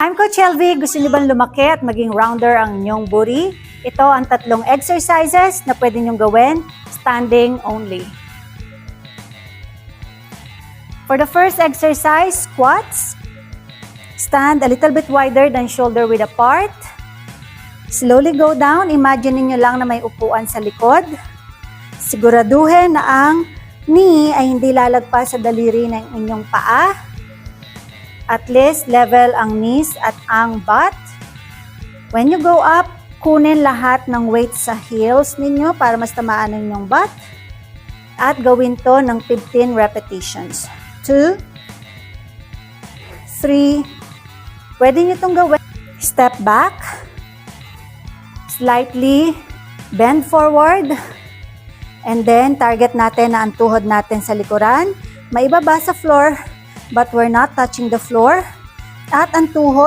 I'm Coach Elvie. Gusto niyo bang lumaki at maging rounder ang inyong booty? Ito ang 3 exercises na pwede niyong gawin, standing only. For the first exercise, squats. Stand a little bit wider than shoulder width apart. Slowly go down. Imagine niyo lang na may upuan sa likod. Siguraduhin na ang knee ay hindi lalagpas sa daliri ng inyong paa. At least level ang knees at ang butt. When you go up, kunin lahat ng weight sa heels ninyo para mas tamaan ng inyong butt. At gawin to ng 15 repetitions. 2, 3, pwede nyo itong gawin. Step back. Slightly bend forward. And then, target natin na ang tuhod natin sa likuran. Maibaba sa floor, but we're not touching the floor. At ang tuhod